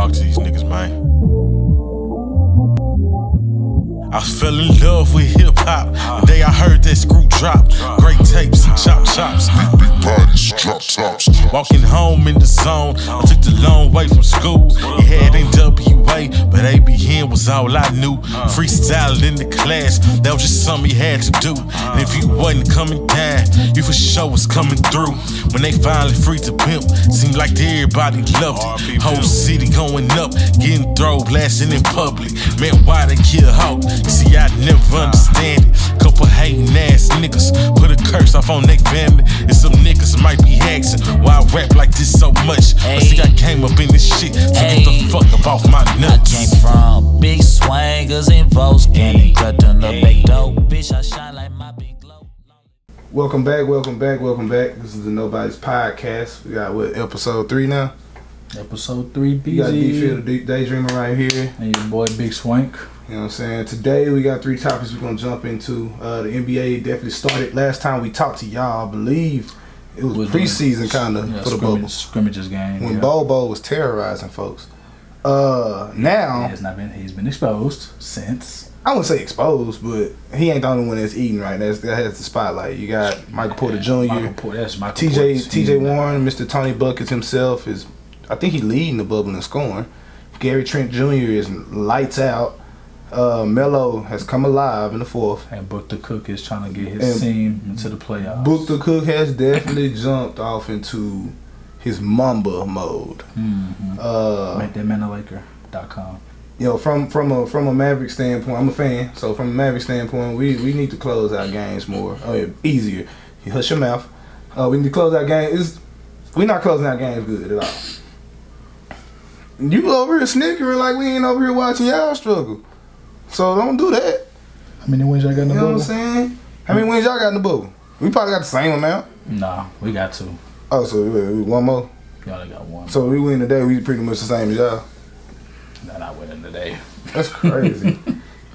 talk to these niggas, man. I fell in love with hip-hop the day I heard that screw drop. Great tapes, chop chops, big bodies, drop tops. Walking home in the zone, I took the long way from school. It had NWA, but ABN was all I knew. Freestyle in the class, that was just something you had to do. And if you wasn't coming down, you for sure was coming through. When they finally freed the pimp, seemed like everybody loved it. Whole city going up, getting throw blasting in public. Man, why they kill Hawk? See, I never understand it. Couple hating ass niggas put a curse off on their family. And some niggas might be asking why I rap like this so much. But see, I came up in this shit, so get the fuck up off my nuts. I came from big swangers and votes, and cut on the back door. Bitch, I shine like my big glow. Welcome back, welcome back, welcome back. This is the Nobodies podcast. We got what, episode 3 now? Episode 3, BZ. You got D-Field, the Daydreamer right here. And your boy Big Swank. You know what I'm saying? Today we got 3 topics we're gonna jump into. The NBA definitely started. Last time we talked to y'all, I believe it was preseason kind of for the bubble. Scrimmages game. When Bobo was terrorizing folks. Now he's been exposed since. I wouldn't say exposed, but he ain't the only one that's eating right. That has the spotlight. You got Michael Porter Jr. TJ Warren, Mr. Tony Buckets himself is, I think he leading the bubble in scoring. Gary Trent Jr. is lights out. Melo has come alive in the fourth. And Book the Cook is trying to get his team into the playoffs. Book the Cook has definitely jumped off into his Mamba mode. Make that man a Laker.com. You know, from a Maverick standpoint, I'm a fan. So from a Maverick standpoint, we need to close our games more. Easier. You hush your mouth. We need to close our games. We're not closing our games good at all. You over here snickering like we ain't over here watching y'all struggle. So don't do that. How many wins y'all got in the bubble? You know what I'm saying? How many wins y'all got in the bubble? We probably got the same amount. Nah, we got 2. Oh, so one more? Y'all only got 1. So we win today, we pretty much the same as y'all. Nah, not winning today. That's crazy.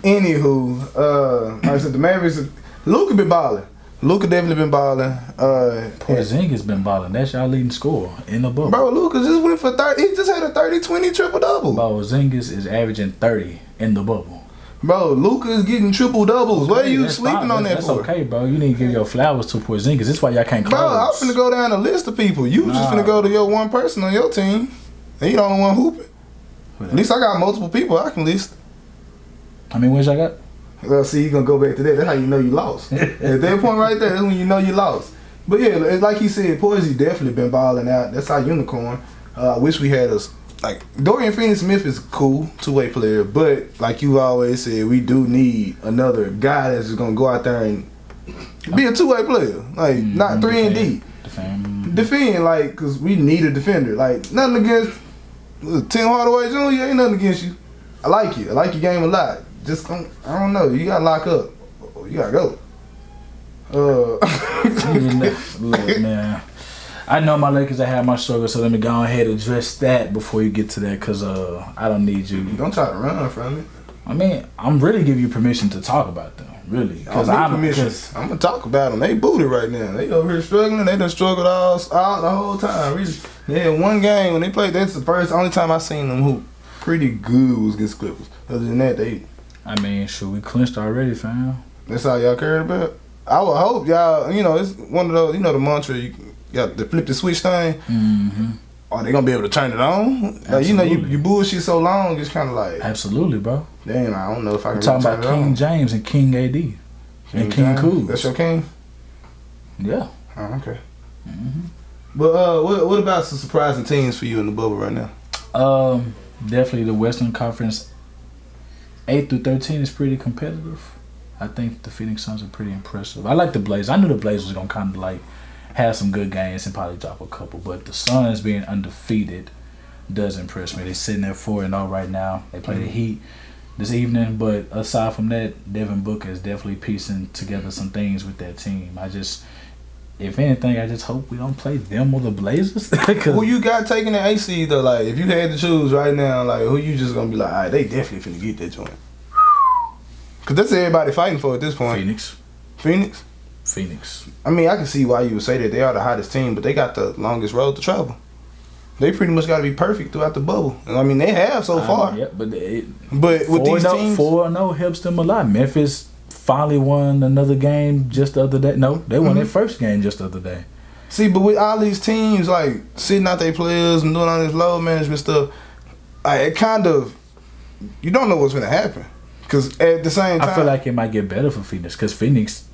Anywho, like I said, the Mavericks, Luka been balling. Luka definitely been balling. Porzingis been balling. That's y'all leading score in the bubble. Bro, Luka just went for 30. He just had a 30-20 triple-double. Bro, Porzingis is averaging 30 in the bubble. Bro, Luka is getting triple-doubles. What are you sleeping on that that's for? That's okay, bro. You need to give your flowers to Porzingis. That's why y'all can't close. Bro, I'm finna go down a list of people. You just finna go to your one person on your team. And you the only one hooping. At least I got multiple people I can list. How many wins y'all got? Well, see, you're going to go back to that. That's how you know you lost. At that point right there, that's when you know you lost. But yeah, like he said, Porzy definitely been balling out. That's our unicorn. I wish we had us. Like, Dorian Finney-Smith is cool, 2-way player. But like you always said, we do need another guy that's just going to go out there and be a 2-way player. Like, not 3 and D. Defend, like, because we need a defender. Like, nothing against Tim Hardaway Jr., ain't nothing against you. I like you. I like your game a lot. Just I don't know. You gotta lock up. You gotta go. Look, man. I know my Lakers that have my struggles, so let me go ahead and address that before you get to that, cause I don't need you. Don't try to run from it. I mean, I'm really giving you permission to talk about them, really. Cause I'm gonna talk about them. They booted right now. They over here struggling. They done struggled all the whole time. Really. They had one game when they played. That's the only time I seen them hoop pretty good was against Clippers. Other than that, they. I mean, sure, we clinched already, fam. That's all y'all cared about? I would hope y'all, you know, it's one of those, you know, the mantra, you got the flip the switch thing. Are they going to be able to turn it on? Like, you know, you bullshit so long, it's kind of like. Absolutely, bro. Damn, I don't know if I can We're talking about King James and King AD. And King Kuz. That's your king? Yeah. Oh, okay. But what about some surprising teams for you in the bubble right now? Definitely the Western Conference 8 through 13 is pretty competitive. I think the Phoenix Suns are pretty impressive. I like the Blazers. I knew the Blazers were gonna kind of like have some good games and probably drop a couple, but the Suns being undefeated does impress me. They're sitting there 4-0 right now. They play the Heat this evening, but aside from that, Devin Booker is definitely piecing together some things with that team. If anything, I just hope we don't play them or the Blazers. Who you got taking the AC though? Like, if you had to choose right now, like, who you just gonna be like, all right, they definitely finna get that joint? Cause that's everybody fighting for at this point. Phoenix. I mean, I can see why you would say that. They are the hottest team, but they got the longest road to travel. they pretty much got to be perfect throughout the bubble. I mean, they have so far. Yeah, but with these teams, 4-0 helps them a lot. Memphis finally won another game just the other day. No, they won their first game just the other day. See, but with all these teams like sitting out their players and doing all this load management stuff, it kind of, you don't know what's going to happen. Because at the same time, I feel like it might get better for Phoenix because Phoenix,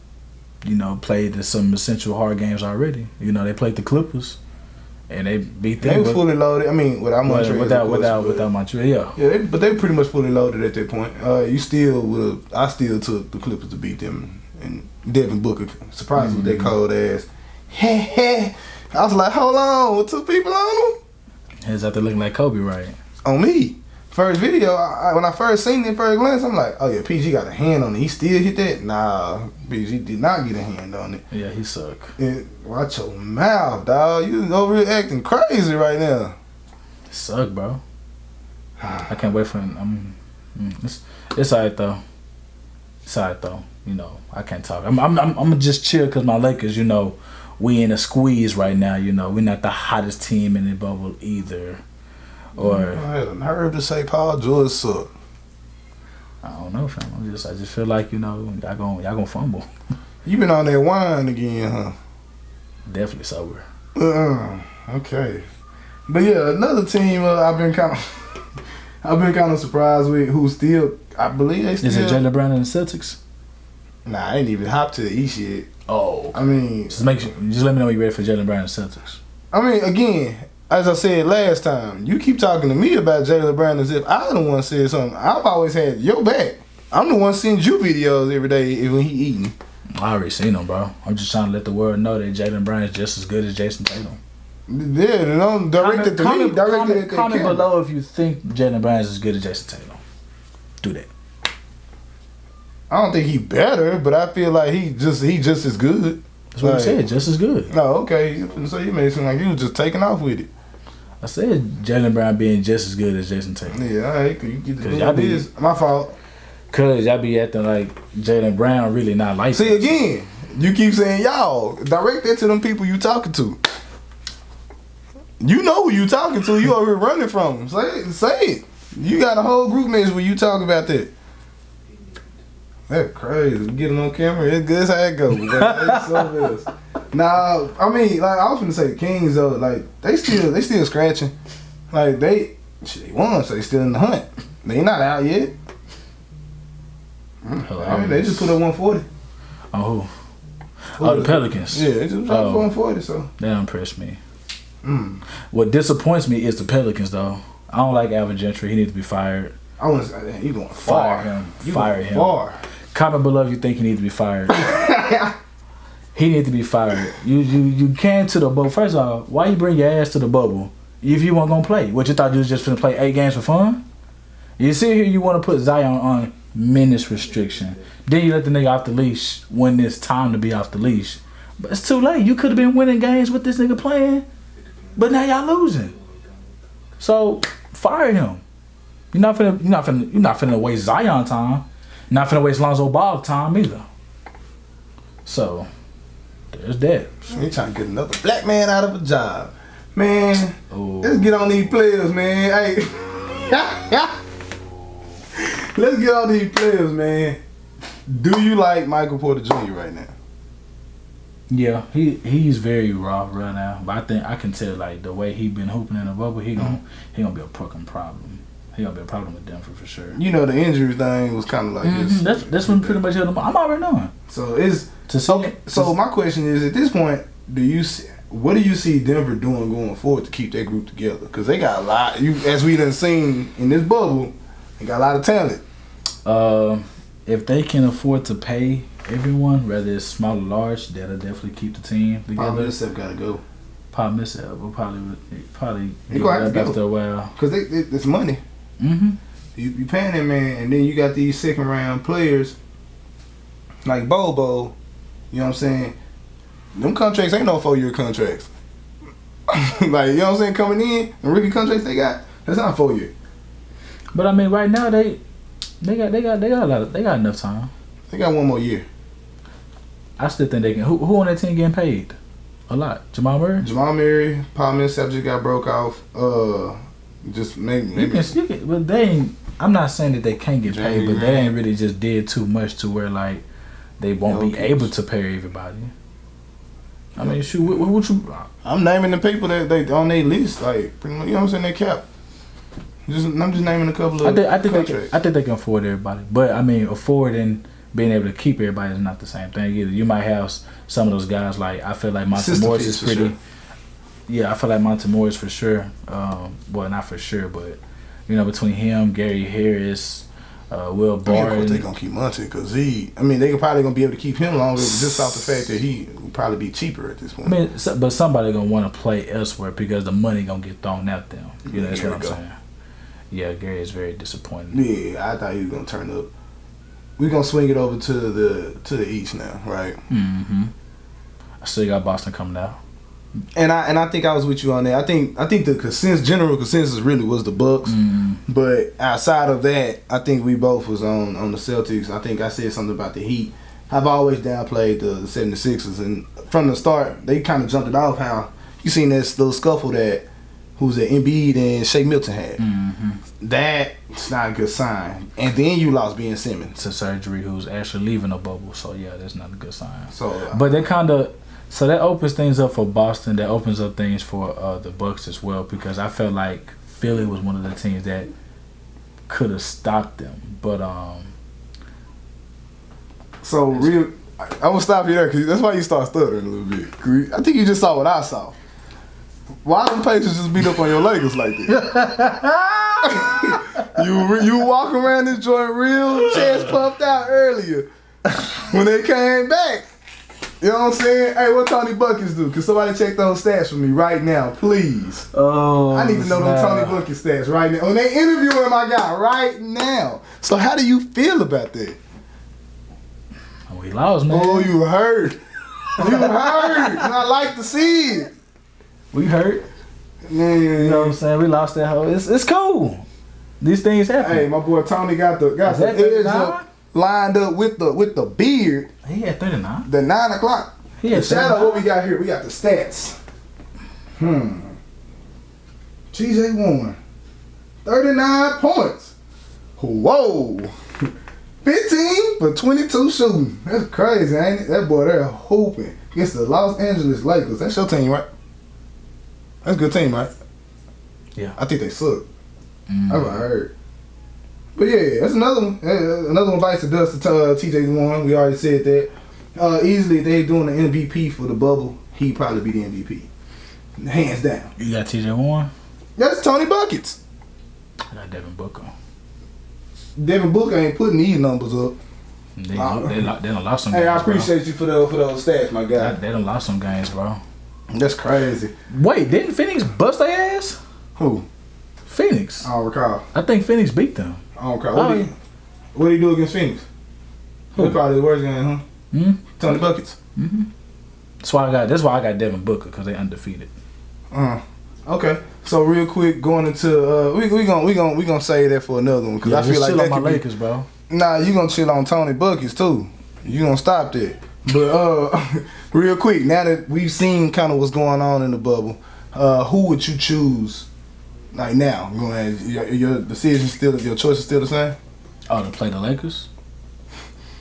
played some essential hard games already. They played the Clippers, and they beat them. They were fully loaded. I mean, without Montreal, without Montreal, yeah. Yeah, but they were pretty much fully loaded at that point. I still took the Clippers to beat them, and Devin Booker surprised with that cold ass. I was like, hold on, with 2 people on him? He's out there looking like Kobe, right? On me. First video, when I first seen it first glance, I'm like, oh yeah, PG got a hand on it. He still hit that? Nah, PG did not get a hand on it. Yeah, he suck. Watch your mouth, dog. You over here acting crazy right now. Suck, bro. I can't wait for him. It's alright though. It's alright though. I can't talk. I'm gonna just chill because my Lakers, we in a squeeze right now. We're not the hottest team in the bubble either. Or I had a nerve to say Paul George suck. I don't know, fam. I just feel like y'all gonna fumble. You been on that wine again, huh? Definitely sober. Okay, but yeah, another team I've been kind of surprised with, who still, I believe they still. Is it Jaylen Brown and the Celtics? Nah, I ain't even hopped to the East yet. Oh, I mean, just let me know when you're ready for Jaylen Brown and the Celtics. I mean, again, as I said last time, you keep talking to me about Jaylen Brown as if I the one said something. I've always had your back. I'm the one sending you videos every day when he eating. I already seen him, bro. I'm just trying to let the world know that Jaylen Brown is just as good as Jason Tatum. Yeah, directed to me. Directed at that comment camera. below if you think Jaylen Brown is as good as Jason Tatum. Do that. I don't think he better, but I feel like he just as good. That's what I said, just as good. No, okay. So you made it seem like you was just taking off with it. I said Jaylen Brown being just as good as Jason Tatum. Yeah, all right. You get the my fault. Cause y'all be acting like Jaylen Brown really not like. See again, you keep saying y'all. Direct that to them people you talking to. You know who you talking to. You over here running from them. Say it. You got a whole group message where you talk about that. That's crazy. We get it on camera. It's good. That's how it goes. It's so else. Nah, I mean, like I was gonna say, the Kings though, like they still scratching. Like they won, so they still in the hunt. They not out yet. I mean, they just put up 140. Oh, who? Oh, the Pelicans. Yeah, they just put up 140. So they don't impress me. What disappoints me is the Pelicans, though. I don't like Alvin Gentry. He needs to be fired. I want to say you going far. Fire him. Far. Comment below if you think he needs to be fired. He needs to be fired. You came to the bubble. First of all, why you bring your ass to the bubble if you weren't gonna play? What, you thought you was just gonna play 8 games for fun? You sit here, you want to put Zion on minutes restriction. Then you let the nigga off the leash when it's time to be off the leash. But it's too late. You could have been winning games with this nigga playing, but now y'all losing. So fire him. You're not finna waste Zion time. You're not finna waste Lonzo Ball time either. So there's that. He trying to get another black man out of a job, man. Ooh. Let's get on these players, man. Hey, let's get on these players, man. Do you like Michael Porter Jr. right now? Yeah, he's very raw right now. But I think I can tell like the way he been hooping in the bubble, he gonna be a fucking problem. He gonna be a problem with Denver for sure. You know the injury thing was kind of like this. That's when pretty much held him. I'm already knowing. So it's so my question is, at this point, what do you see Denver doing going forward to keep that group together? Because they got a lot. As we done seen in this bubble, they got a lot of talent. If they can afford to pay everyone, whether it's small or large, that'll definitely keep the team together. Paul Millsap gotta go. Paul Millsap will probably he gonna have to go after a while because it's money. You paying that man, and then you got these second round players like Bobo. You know what I'm saying? Them contracts ain't no 4-year contracts. Like, you know what I'm saying? Coming in, the rookie contracts they got, that's not 4 year. But I mean, right now they got enough time. They got 1 more year. I still think they can. Who on that team getting paid? A lot. Jamal Murray. Jamal Murray, Paul Millsap just got broke off. Just maybe. But they ain't. I'm not saying that they can't get paid, but they ain't really just did too much to where like they won't be able to pay everybody. I mean, shoot, what you? I'm naming the people that they on their list, like pretty much, you know what I'm saying, they cap. I'm just naming a couple of. I think they can afford everybody, but I mean, affording being able to keep everybody is not the same thing either. You might have some of those guys like I feel like Monte Morris is pretty. Sure. Yeah, I feel like Monte Morris for sure. Well, not for sure, but you know, between him, Gary Harris, Will Barton. They gonna keep Monte because they probably gonna be able to keep him longer just off the fact that he will probably be cheaper at this point. I mean, but somebody gonna want to play elsewhere because the money gonna get thrown at them. You know, that's what I'm saying. Yeah, Gary is very disappointing. Yeah, I thought he was gonna turn up. We're gonna swing it over to the East now, right? Mm-hmm. I still got Boston coming out. And I think I was with you on that. I think the general consensus really was the Bucks. But outside of that, I think we both was on the Celtics. I think I said something about the Heat. I've always downplayed the 76ers, and from the start they kind of jumped it off. How you seen this little scuffle that who's at Embiid and Shake Milton had. That's not a good sign. And then you lost Ben Simmons to surgery, who's actually leaving the bubble. So yeah, that's not a good sign. So, but they kind of. So that opens things up for Boston. That opens up things for the Bucks as well, because I felt like Philly was one of the teams that could have stopped them. But I'm gonna stop you there because that's why you start stuttering a little bit. I think you just saw what I saw. Why them Pacers just beat up on your Lakers like that? you walk around this joint real chest puffed out earlier when they came back. You know what I'm saying? Hey, what Tony Buckets do? Can somebody check those stats for me right now, please? Oh, I need to know those Tony Bucket stats right now. When they interviewing my guy right now. So how do you feel about that? Oh, he lost, man. Oh, you hurt. You hurt. And I like to see it. We hurt. Man. You know what I'm saying? We lost that whole. It's cool. These things happen. Hey, my boy Tony got the edge up. Lined up with the beard. He had 39. The 9 o'clock. He had shout out what we got here. We got the stats. TJ Warren. 39 points. Whoa. 15 for 22 shooting. That's crazy, ain't it? That boy there hooping against the Los Angeles Lakers. That's your team, right? That's a good team, right? Yeah. I think they suck. That's what I heard. But yeah, that's another one. Another one bites the dust to TJ Warren. We already said that. Easily, if they doing the MVP for the bubble, he'd probably be the MVP. Hands down. You got TJ Warren? That's Tony Buckets. I got Devin Booker. Devin Booker ain't putting these numbers up. They done lost some games. Hey, I appreciate you for those stats, my guy. They done lost some games, bro. That's crazy. Wait, didn't Phoenix bust their ass? Who? Phoenix. I don't recall. I think Phoenix beat them. I don't recall. What did he do against Phoenix? Who? Probably the worst game, huh? Tony Buckets. That's why I got Devin Booker, because they undefeated. Okay. So real quick, going into we gonna save that for another one, because I feel like that on my could Lakers, bro. Nah, you gonna chill on Tony Buckets too. You gonna stop that. But real quick, now that we've seen kind of what's going on in the bubble, who would you choose? Like now, your decision still, your choice is still the same. Oh, to play the Lakers?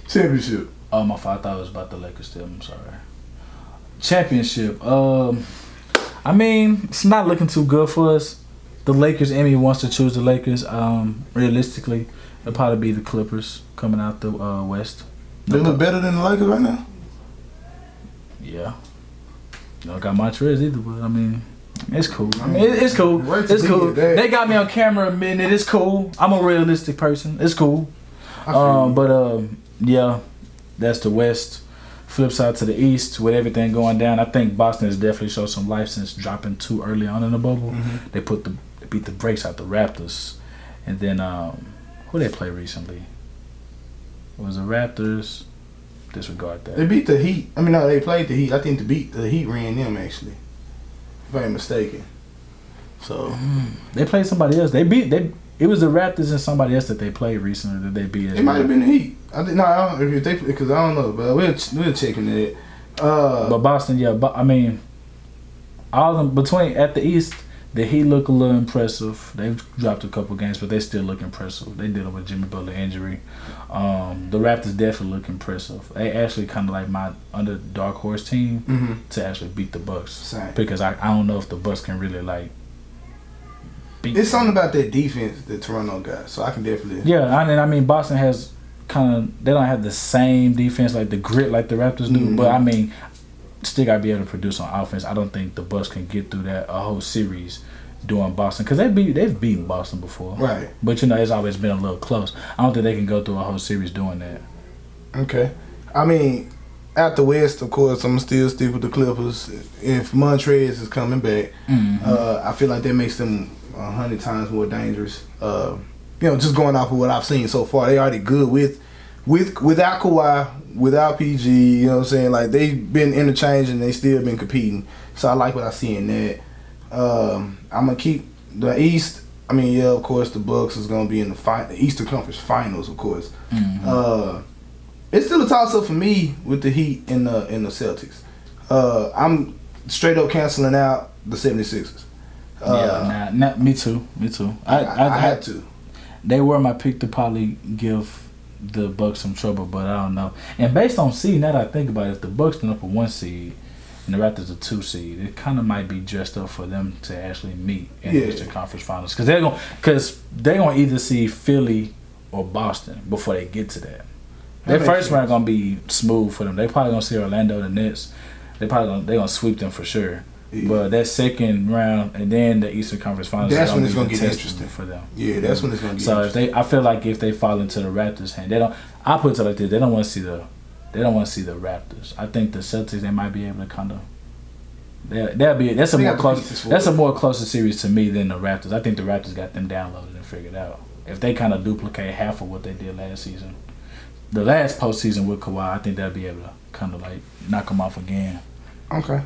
Championship. Oh, my fault. I thought it was about the Lakers still. I'm sorry. Championship. I mean, it's not looking too good for us. The Lakers, Emmy wants to choose the Lakers. Realistically, it'll probably be the Clippers coming out the West. They look better than the Lakers right now? Yeah. You don't got Montrez either, but I mean, it's cool. I mean, it's cool. It's cool. They got me on camera admitting it. It's cool. I'm a realistic person. It's cool. Yeah, that's the West. Flip side to the East with everything going down. I think Boston has definitely showed some life since dropping too early on in the bubble. They beat the brakes out the Raptors, and then who they play recently? It was the Raptors. Disregard that. They beat the Heat. I mean, no, they played the Heat. I think the Heat ran them actually, if I ain't mistaken. So they played somebody else. It was the Raptors and somebody else that they played recently that they beat. It might have been the Heat. I don't know, but we'll check into that. But Boston, yeah. I mean, all of them between at the East. The Heat look a little impressive. They've dropped a couple games, but they still look impressive. They dealing with Jimmy Butler injury. The Raptors definitely look impressive. They actually kind of like my under dark horse team to actually beat the Bucks. Same. Because I don't know if the Bucks can really like beat. It's something about that defense that Toronto got, so I can definitely. Yeah, I mean Boston has kind of they don't have the same defense like the grit like the Raptors do, but I mean. Still gotta be able to produce on offense. I don't think the Bucks can get through that a whole series doing Boston because they've beaten Boston before, right? But you know it's always been a little close. I don't think they can go through a whole series doing that. Okay. I mean, out the West, of course, I'm still stick with the Clippers. If Montrez is coming back, I feel like that makes them 100 times more dangerous. You know, just going off of what I've seen so far, they already good without Kawhi. Without PG, you know what I'm saying? Like, they've been interchanging, they still been competing. So I like what I see in that. I'm going to keep the East. I mean, yeah, of course, the Bucks is going to be in the Eastern Conference Finals, of course. It's still a toss-up for me with the Heat and the Celtics. I'm straight up canceling out the 76ers. Me too. I had to. They were my pick to probably give the Bucks some trouble, but I don't know. And based on seed, now that I think about it, if the Bucks end up a 1 seed and the Raptors a 2 seed, it kind of might be dressed up for them to actually meet in the Eastern Conference Finals because they're gonna either see Philly or Boston before they get to that. Their first round gonna be smooth for them. They probably gonna see Orlando, the Nets. They're gonna sweep them for sure. Yeah. But that second round and then the Eastern Conference Finals, that's when it's gonna get interesting for them. Yeah, that's when it's gonna get so interesting. I feel like if they fall into the Raptors' hand, they don't. I put it like this: they don't want to see the Raptors. I think the Celtics they might be able to kind of. That's a more closer series to me than the Raptors. I think the Raptors got them downloaded and figured out. If they kind of duplicate half of what they did last season, the last postseason with Kawhi, I think they'll be able to kind of like knock them off again. Okay.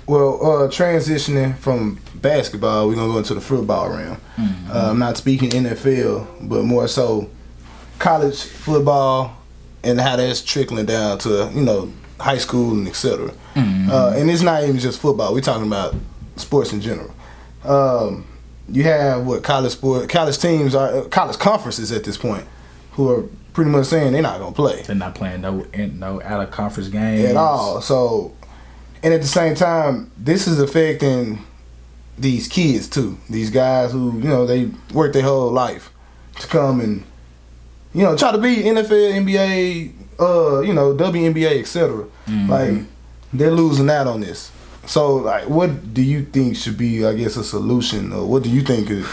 Well, transitioning from basketball, we're going to go into the football realm. I'm not speaking NFL, but more so college football and how that's trickling down to, you know, high school and et cetera. And it's not even just football. We're talking about sports in general. You have college teams, college conferences at this point who are pretty much saying they're not going to play. They're not playing no out-of-conference games. At all. So... And at the same time, this is affecting these kids too. These guys who, you know, they work their whole life to come and, you know, try to be NFL, NBA, you know, WNBA, etc. Like, they're losing out on this. So, like, what do you think should be, I guess, a solution? Or what do you think is...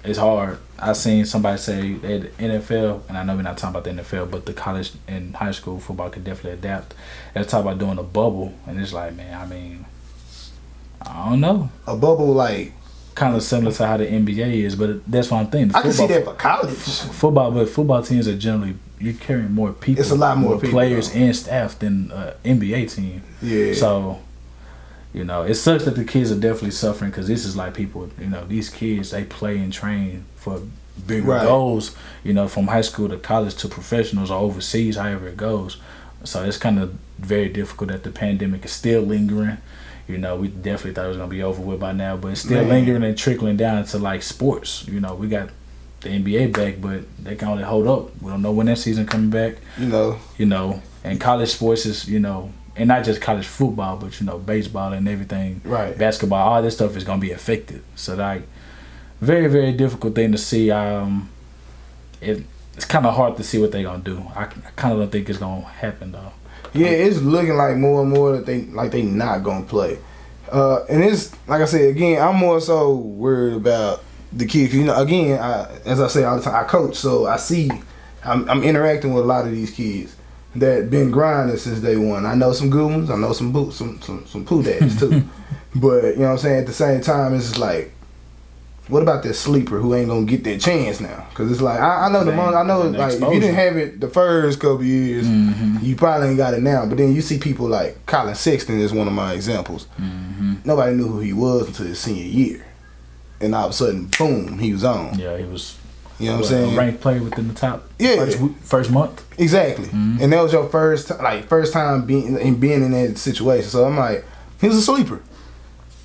It's hard. I seen somebody say that the NFL, and I know we're not talking about the NFL, but the college and high school football could definitely adapt. They're talking about doing a bubble, and it's like, man, I mean, I don't know. A bubble like... Kind of similar to how the NBA is, but that's what I'm thinking. I can see that for college. Football teams are generally, you're carrying more people. It's a lot more people, players and staff than an NBA team. Yeah. So... You know, it sucks that the kids are definitely suffering because this is like people, you know, these kids, they play and train for bigger goals, you know, from high school to college to professionals or overseas, however it goes. So it's kind of very difficult that the pandemic is still lingering. You know, we definitely thought it was going to be over with by now, but it's still lingering and trickling down to like sports. You know, we got the NBA back, but they can only hold up. We don't know when that season coming back. You know, and college sports is, you know, and not just college football, but, you know, baseball and everything. Right. Basketball, all this stuff is going to be affected. So, like, very, very difficult thing to see. It's kind of hard to see what they're going to do. I kind of don't think it's going to happen, though. Yeah, it's looking like more and more that they not going to play. And it's, like I said, again, I'm more so worried about the kids. You know, again, as I say all the time, I coach, so I see, I'm interacting with a lot of these kids that been grinding since day one. I know some good ones. I know some poo daddies too. But you know what I'm saying. At the same time, it's just like, what about that sleeper who ain't gonna get that chance now? Because it's like I know I know like if you didn't have it the first couple years, you probably ain't got it now. But then you see people like Colin Sexton is one of my examples. Nobody knew who he was until his senior year, and all of a sudden, boom, he was on. Yeah, he was. You know what I'm saying? A ranked player within the top first month. Exactly. And that was your first time being in that situation. So I'm like, he was a sleeper.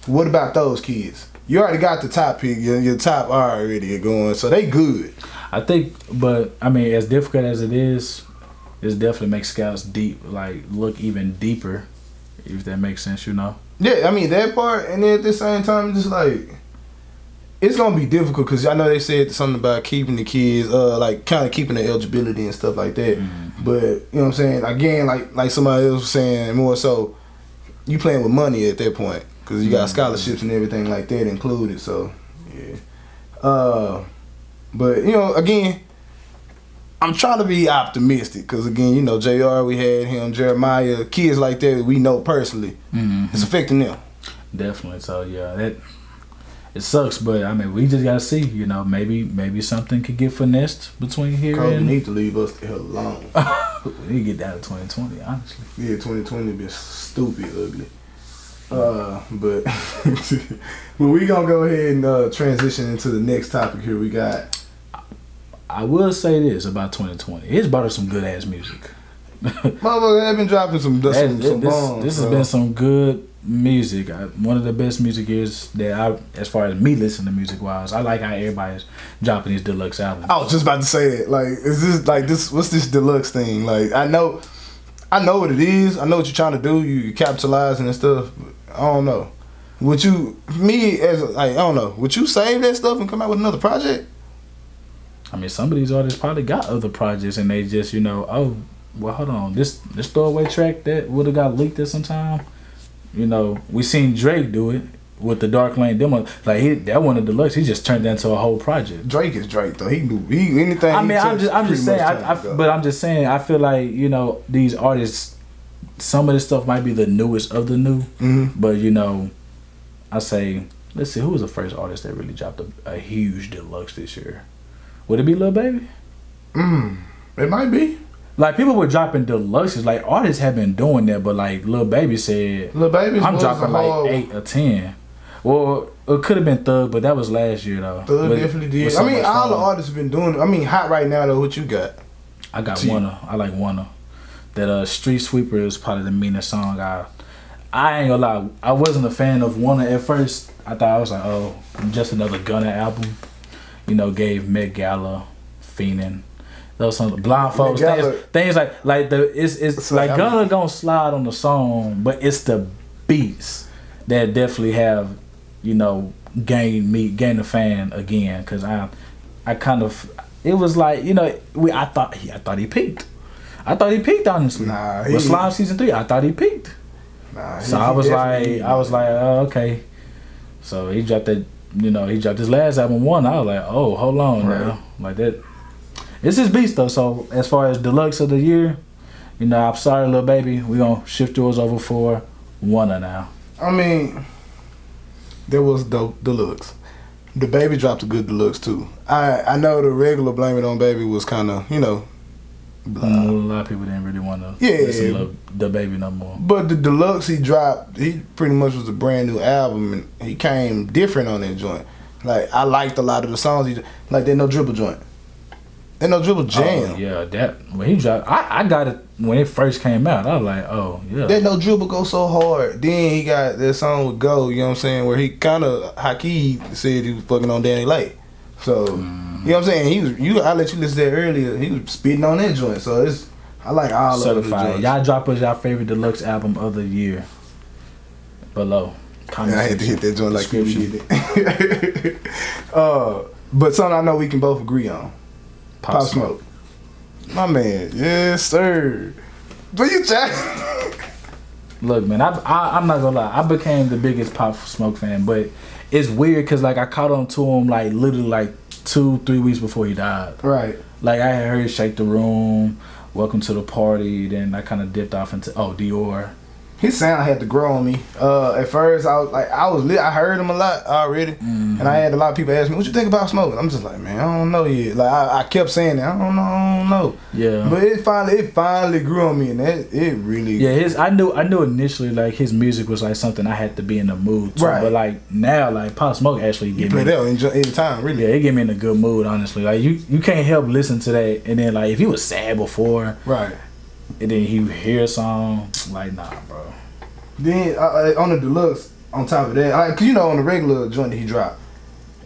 What about those kids? You already got the top pick. Your top already going, so they good. I think, but I mean, as difficult as it is, this definitely makes scouts look even deeper, if that makes sense, you know. Yeah, I mean that part, and then at the same time, it's just like it's gonna be difficult because I know they said something about keeping the kids, like kind of keeping the eligibility and stuff like that. Mm-hmm. But you know what I'm saying? Again, like somebody else was saying, more so, you playing with money at that point because you got scholarships and everything like that included. So yeah. But you know, again, I'm trying to be optimistic because again, you know, JR, we had him, Jeremiah, kids like that we know personally. Mm-hmm. It's affecting them. Definitely. So yeah, it sucks, but I mean, we just gotta see. You know, maybe something could get finessed between here Kobe and. need to leave us the hell alone. We need to get down to 2020, honestly. Yeah, 2020 been stupid ugly. But well, we gonna go ahead and transition into the next topic here. We got. I will say this about 2020. It's brought us some good ass music. Motherfucker, they've been dropping some bombs. This has been some good music. One of the best music years that as far as me listening to music wise. I like how everybody's dropping these deluxe albums. I was just about to say that. Like, is this like this? What's this deluxe thing? Like, I know what it is. I know what you're trying to do. You capitalizing and stuff. But I don't know. Would you, I don't know. Would you save that stuff and come out with another project? I mean, some of these artists probably got other projects and they just, you know, oh, well, hold on, this throwaway track that would have got leaked at some time. You know, we seen Drake do it with the Dark Lane demo. Like that one of the deluxe, he just turned that into a whole project. Drake is Drake though. He can do anything. I mean, I'm just saying. I'm just saying. I feel like, you know, these artists, some of this stuff might be the newest of the new, but you know, I say, let's see, who was the first artist that really dropped a huge deluxe this year? Would it be Lil Baby? It might be. Like, people were dropping deluxes. Like, artists have been doing that, but like Lil Baby said, I'm dropping like 8 or 10. Well, it could have been Thug, but that was last year though. Thug definitely did. I mean, all the artists have been doing it. I mean, hot right now though. What you got? I got Wanna. I like Wanna. That Street Sweeper is probably the meanest song. I ain't gonna lie. I wasn't a fan of Wanna at first. I thought I was like, oh, just another Gunna album. You know, gave Met Gala, Fiendin'. Those songs, Blindfolds, things like it's like Gunna gonna slide on the song, but it's the beats that definitely have, you know, gain a fan again. Cause I kind of, it was like, you know, I thought he peaked. I thought he peaked, honestly. Nah, with Slime Season 3, I thought he peaked. Nah, so I was like, oh, okay. So he dropped that, you know, he dropped his last album, One. I was like, oh, hold on now, like that. It's his beast though. So as far as deluxe of the year, you know, I'm sorry, Lil Baby, we gonna shift yours over for Wanna now. I mean, there was deluxe. The Baby dropped a good deluxe too. I know the regular Blame It On Baby was kind of, you know, blah. A lot of people didn't really want to listen to the Baby no more. But the deluxe he dropped, he pretty much was a brand new album, and he came different on that joint. Like, I liked a lot of the songs. Like that No Dribble joint. That No Dribble jam. Oh, yeah, that when he dropped, I got it when it first came out. I was like, oh yeah. That No Dribble goes so hard. Then he got that song with Go. You know what I'm saying? Where he kind of Haki said he was fucking on Danny Lake. So you know what I'm saying? I let you listen to that earlier. He was spitting on that joint. So I like all Certified. of the Y'all drop us y'all favorite deluxe album of the year below. I had to hit that joint like you did it. But something I know we can both agree on. Pop Smoke. My man. Yes, sir. Do you chat? Look, man, I'm not gonna lie. I became the biggest Pop Smoke fan, but it's weird because like I caught on to him like literally like 2-3 weeks before he died. Right. Like I had heard Shake the Room, Welcome to the Party, then I kind of dipped off into Dior. His sound had to grow on me. At first, I heard him a lot already, and I had a lot of people ask me, "What you think about Smoke?" I'm just like, man, I don't know yet. Like I kept saying it, I don't know. Yeah. But it finally grew on me, and it really. Yeah, I knew initially like his music was like something I had to be in the mood to. Right. But like now, like Pop Smoke actually get me. Play that any time, really. Yeah, it get me in a good mood, honestly. Like you can't help listen to that, and then like if he was sad before, right, and then he hear a song, like nah, bro. Then on the deluxe, on top of that, like, 'cause you know, on the regular joint that he dropped,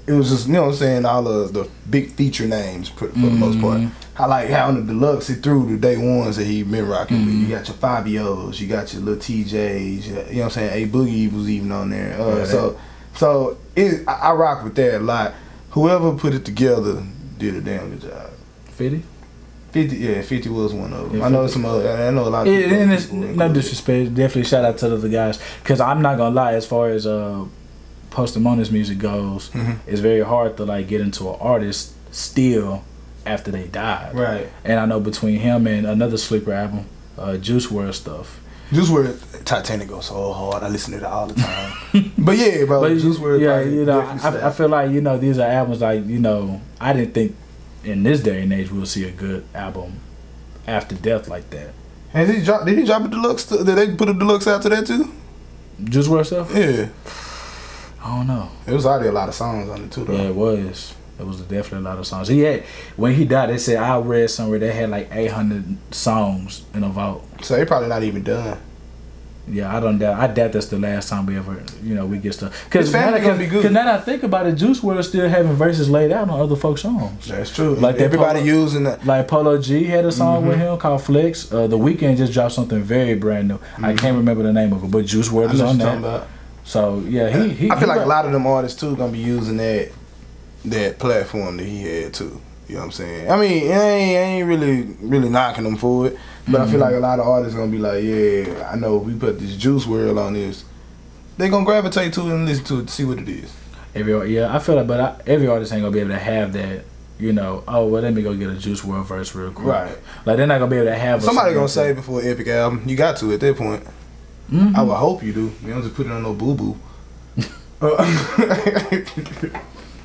it was just, you know what I'm saying, all of the big feature names for the most part. I like how on the deluxe it threw the day ones that he been rocking with. You got your Fabios, you got your little TJs, you know what I'm saying? A Boogie was even on there. So I rock with that a lot. Whoever put it together did a damn good job. 50? 50 was one of them. Yeah, I know some other. I know a lot of people. And it's no disrespect. Definitely shout out to the other guys. Because I'm not gonna lie, as far as Post-Malone's music goes, it's very hard to like get into an artist still after they died. Right. And I know between him and another sleeper album, Juice WRLD stuff. Juice WRLD, Titanic goes so hard. I listen to that all the time. But yeah, bro, But Juice WRLD. yeah, you know, I feel like, you know, these are albums like, you know, I didn't think in this day and age we'll see a good album after death like that. And did he drop a deluxe? Did they put a deluxe out to that too? Juice WRLD stuff? Yeah. I don't know. It was already a lot of songs on it too, though. Yeah, it was. It was definitely a lot of songs. He had, when he died, they said, I read somewhere they had like 800 songs in a vault. So they probably not even done. Yeah, I doubt that's the last time we ever, you know, we get stuff. Because now that I think about it, Juice WRLD still having verses laid out on other folks' songs. That's true. Like everybody using that. Like Polo G had a song with him called Flex. The Weeknd just dropped something very brand new. I can't remember the name of it, but Juice WRLD is on there. So yeah, I feel like a lot of them artists too gonna be using that platform that he had too. You know what I'm saying? I mean, I ain't really knocking them for it, but I feel like a lot of artists gonna be like, yeah, I know we put this Juice WRLD on this. They gonna gravitate to it and listen to it to see what it is. I feel like, but every artist ain't gonna be able to have that. You know, oh well, let me go get a Juice WRLD verse real quick. Right. Like they're not gonna be able to have. Somebody gonna save it for an epic album. You got to at that point. I would hope you do. You don't just put it on no boo boo.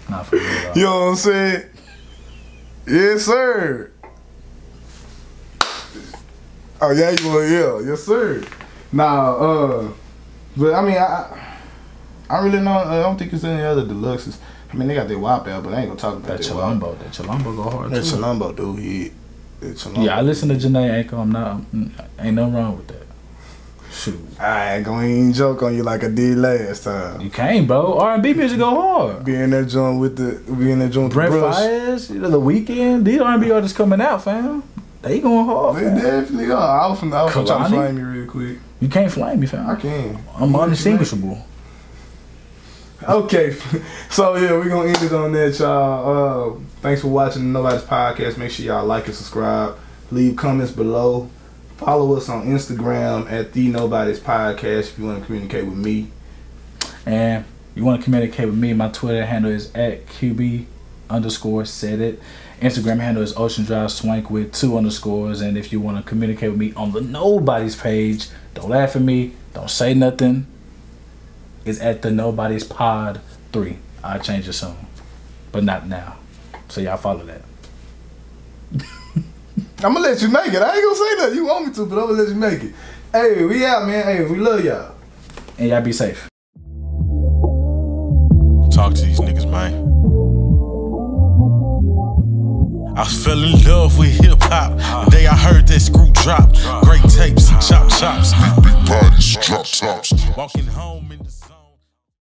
Not for real. You know what I'm saying? Yes, sir. Oh yeah, you want to yell? Yes, sir. Nah, but I mean, I really I don't think it's any other deluxes. I mean, they got their WAP out, but I ain't gonna talk about that Chilombo. That Chilombo go hard that too. Chilombo do hit. Yeah, I listen to Janae Aiko. Ain't nothing wrong with that. Shoot. I ain't gonna even joke on you like I did last time. You can't, bro. R&B music go hard. Being that joint with the Brent Fayez, you know, The Weeknd. These R&B artists coming out, fam. They going hard. They definitely are. I was trying to flame you real quick. You can't flame me, fam. I can. I'm undistinguishable. Okay, so yeah, we're gonna end it on that, y'all. Thanks for watching the Nobodies podcast. Make sure y'all like and subscribe. Leave comments below. Follow us on Instagram at the Nobodies podcast if you want to communicate with me. And you want to communicate with me, my Twitter handle is at QB_said it. Instagram handle is Ocean Drive Swank with 2 underscores. And if you want to communicate with me on the Nobodies page, don't laugh at me, don't say nothing. It's at the Nobodies Pod 3. I'll change it soon, but not now. So y'all follow that. I'm gonna let you make it. I ain't gonna say nothing. You want me to, but I'm gonna let you make it. Hey, we out, man. Hey, we love y'all. And y'all be safe. Talk to these niggas, man. I fell in love with hip-hop the day I heard that screw drop. Great tapes, chop chops. Big bodies, drop tops. Walking home.